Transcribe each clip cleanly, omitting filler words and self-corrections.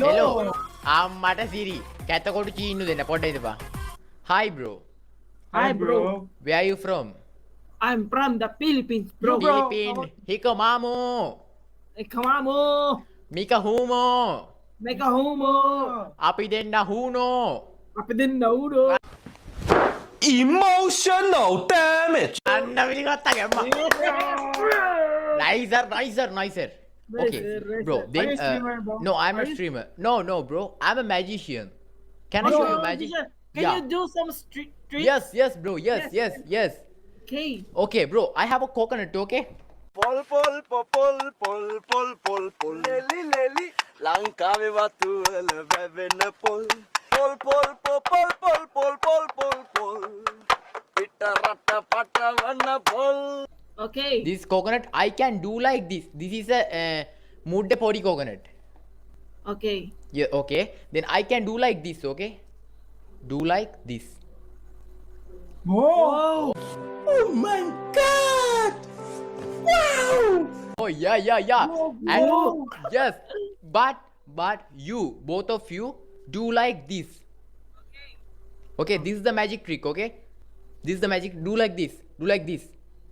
hello මට සිරි කැතකොට චීන්නු දෙන්න පොඩ්ඩ ඉඳපන් hi bro Hi, bro. where are you from I'm from the Philippines, bro. Philippines hiko mamu Hey, come on, mo. mika humo Make a homo. අපි දෙන්න හූනෝ Apa din na udo? Emotional damage. අන්න පිළිගත්තා ගැම්ම nicer okay Nicer. bro then Are you a streamer, bro? no I'm Are a you- streamer no bro I'm a magician can I show you magic Can Yeah. you do some street tricks? yes bro yes Okay. okay bro I have a coconut okay පොල් පොල් පොල් පොල් පොල් පොල් පොල් ලෙලි ලෙලි ලංකාවේ වතු වල වැවෙන පොල් පොල් පොල් පොල් පොල් පොල් පොල් පොල් පොල් පිට රට පටවන පොල් Okay. this coconut I can do like this is a mudde podi coconut Okay. yeah okay then I can do like this okay do like this Whoa. Oh my god. Wow. oh yeah Whoa, and whoa. yes but you both of you do like this okay this is the magic trick okay this is the magic do like this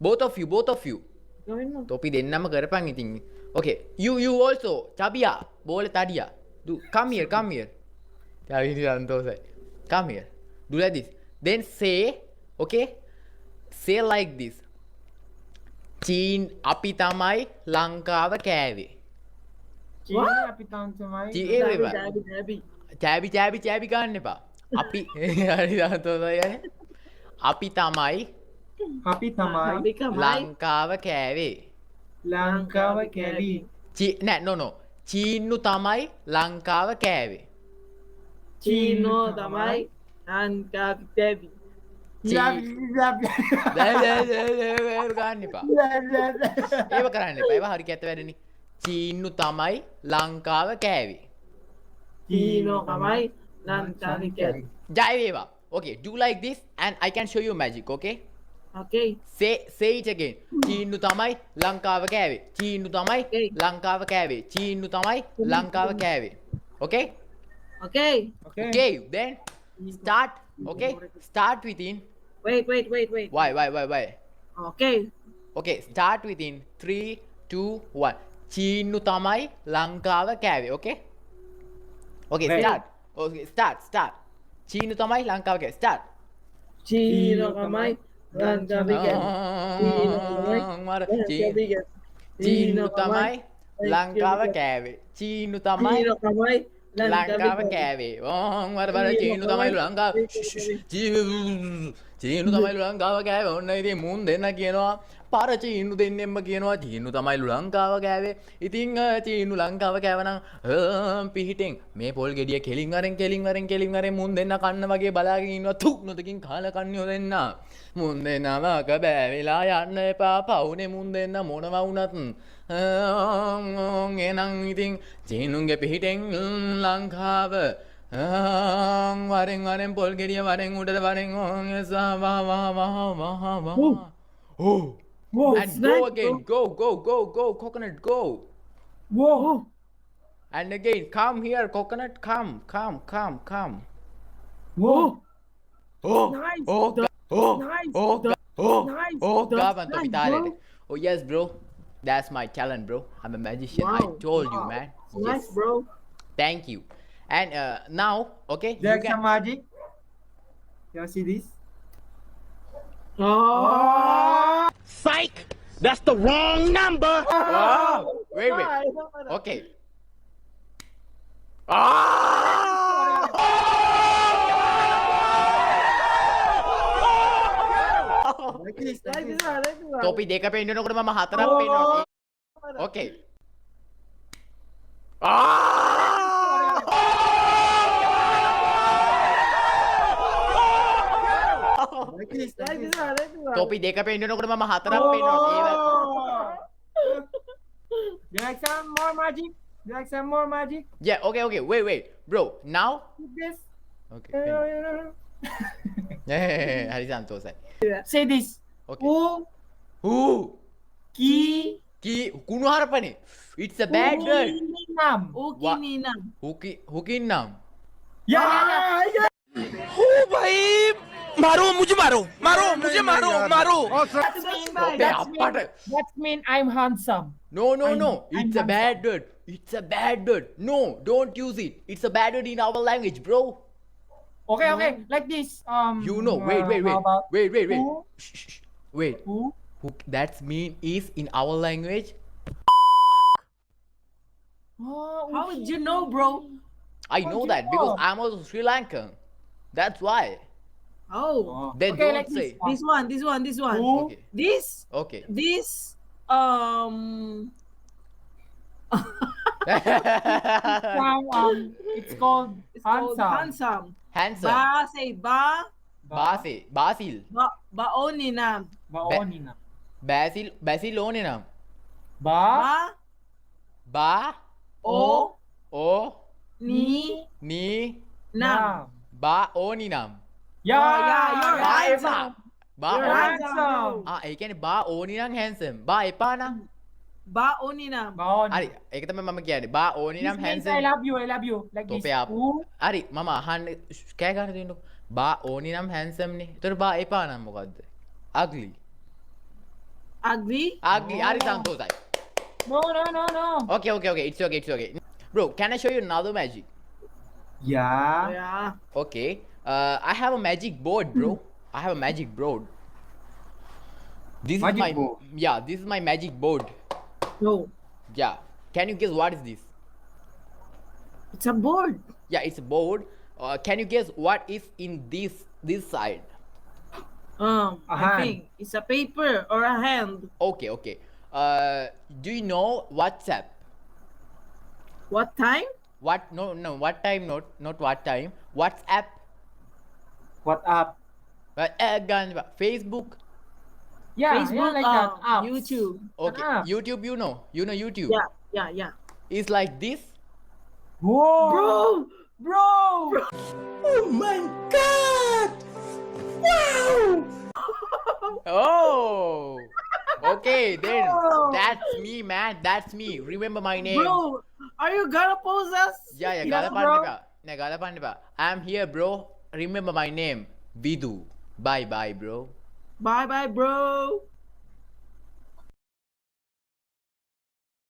both of you Going on. topi dennama කරපන් ඉතින් okay you also chabiya bole tadiya do come here chabi santosai come here do like this then say okay say like this චීන් අපි තමයි ලංකාව කෑවේ What? චී ඒ වේවා Dabby. චෑබි ගන්න එපා අපි හරි සන්තෝසයි අපි තමයි Happy Tamai, Dabby ka, Mike. ලංකාව කෑවේ Langkawa Kelly. නෑ no චීන්නු තමයි ලංකාව කෑවේ Chino, damay. And Dabby. ගන්න එපා ඒව කරන්න එපා ඒව හරි කැත වැඩනි චීන්නු තමයි ලංකාව කෑවේ Chino, kamay. And Dabby. ජය වේවා okay do like this and I can show you magic okay Okay. say it again චීන්නු තමයි ලංකාව කෑවේ චීන්නු තමයි Okay. ලංකාව කෑවේ චීන්නු තමයි ලංකාව කෑවේ okay Okay. okay then start okay start within Wait. why Okay. okay start within 3 2 1 චීන්නු තමයි ලංකාව කෑවේ okay okay Wait. start okay start චීන්නු තමයි ලංකාව කෑවේ start Chino, kamay. And Dabby. චීන්නු තමයි ලංකාව කෑවේ චීන්නු තමයි Chino, kamay. ලංකාව කෑවේ ඕන් වර බර චීනු තමයි ලංකාව චීනු තමයි ලංකාව කෑවේ ඔන්න ඉතින් මුන් දෙන්න කියනවා පර චීනු දෙන්නෙම්ම කියනවා චීනු තමයි ලංකාව කෑවේ ඉතින් චීනු ලංකාව කෑවනම් පිහිටෙන් මේ පොල් ගෙඩිය කෙලින් අරෙන් මුන් දෙන්න කන්න වගේ බලාගෙන ඉන්නවා තු නොදකින් කාලා කන්නේ දෙන්න මුන් දෙන්නවක බෑවිලා යන්න එපා පවුනේ මුන් දෙන්න මොනවා වුණත් එනං ඉතින් චීනුන්ගේ පිහිටෙන් ලංකාව වරෙන් පොල් ගෙඩිය වරෙන් උඩට වරෙන් oh Whoa, and go again go coconut go whoa, and again come here coconut come whoa. oh Nice. oh Nice. Nice. gaban to Nice, pitale bro. oh yes bro that's my talent bro I'm a magician I Wow. told you man Nice, yes bro. thank you and now okay you There's can some magic. You see this? Oh. Psych! That's the wrong number! wow wait okay Like this, like Like this. this one, like this one. topi deka පෙන්නනකොට මම හතරක් පෙන්නනවා okay Like this, Like like this this. one, like this one. topi deka පෙන්නනකොට මම හතරක් පෙන්නනවා ඒව You like some more magic? You like some more magic? yeah okay wait bro now Like this. okay හරි සන්තෝසයි Say this. okay U, who ki, කුණුහරපනේ. It's a bad word. Ukinam. Ukininam. Hukinnam. Yeah. ओ भाई मारो मुझे मारो मारो That's mean, that's mean I'm handsome. No, I'm it's a bad word. It's a bad word. No, don't use it. It's a bad word in our language, bro. Okay, like this. You know, wait. how about Wait. who? Shh. Wait. Who? That's mean is in our language. Oh, How would you know, bro? I How know you that because know? I'm also Sri Lankan. That's why. Oh. Then Okay, don't like say. This one. Who? Okay. This, Okay. It's called It's called handsome. handsome. Handsome. Ba, say ba. Basil. Baoninam. Baonina. Basil oninam. Ba. Ba, Ba o, o ni, ni nam. ba oninam. Yeah. yeah, you're Ba handsome. epa. Ba You're o- handsome. ඒ කියන්නේ බා ඕනි නම් handsome. බා එපා නම් Baoninam. Baon. හරි ඒක තමයි මම කියන්නේ. බා ඕනි This නම් means handsome. I love you. Like this. තොපේ ආපු. Who? හරි මම අහන්න කෑ ගන්න දෙන්නකො. බා ඕනි නම් handsome නේ. ඒතර බා එපා නම් මොකද්ද? ugly. Ugly. ugly. හරි සන්තෝසයි. No. Okay. It's okay. Bro, can I show you another magic? Yeah. Yeah. Okay. I have a magic board, bro. I have a magic board. This Magic is my board? Yeah, this is my magic board. No. Yeah. Can you guess what is this? It's a board. Yeah, it's a board. Can you guess what is in this side? A I hand. think it's a paper or a hand. Okay. Do you know WhatsApp? What time? What? No. What time? Not what time. WhatsApp. What up? Facebook. Yeah, Facebook, like that. Apps. YouTube. Okay. Ah. YouTube. You know YouTube. Yeah. It's like this. Whoa. Bro. Oh. Okay, then Oh. that's me, man. That's me. Remember my name. Bro, are you gonna pose us? Yeah, Yeah, ගලපන්න එපා. නෑ ගලපන්න එපා. I'm here, bro. Remember my name. Vidu. Bye, bro. Bye, bro.